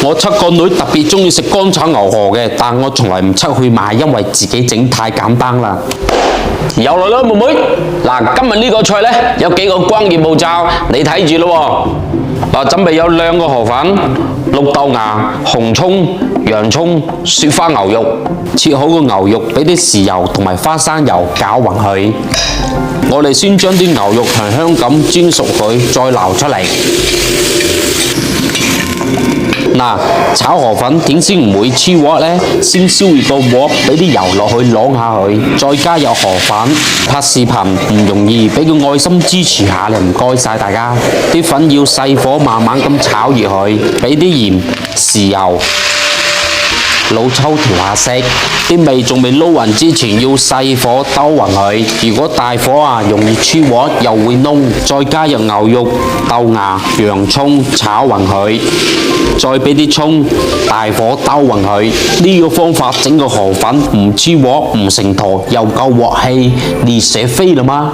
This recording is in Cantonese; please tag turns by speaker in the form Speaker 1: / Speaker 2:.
Speaker 1: 我七個女特別中意食乾炒牛河嘅，但我從來唔出去買，因為自己整太簡單啦。又嚟啦，妹妹！嗱，今日呢個菜呢，有幾個關鍵步驟，你睇住咯喎。準備有2個河粉、綠豆芽、紅葱、洋葱、雪花牛肉，切好個牛肉，俾啲豉油同埋花生油攪勻佢。我哋先將啲牛肉同香咁煎熟佢，再撈出嚟。嗱，炒河粉點先唔會黐鑊呢？先燒熱個鑊，俾啲油落去攞下佢，再加入河粉。拍視頻唔容易，俾個愛心支持下你，唔該晒大家。啲粉要細火慢慢咁炒熱佢，俾啲鹽、豉油、老抽調下色。啲味仲未撈勻之前，要細火兜勻佢。如果大火容易黐鑊又會燶。再加入牛肉、豆芽、洋葱炒勻佢。再俾啲葱，大火兜勻佢。呢個方法整個河粉唔黐鑊唔成坨，又夠鑊氣，熱死飛啦嘛！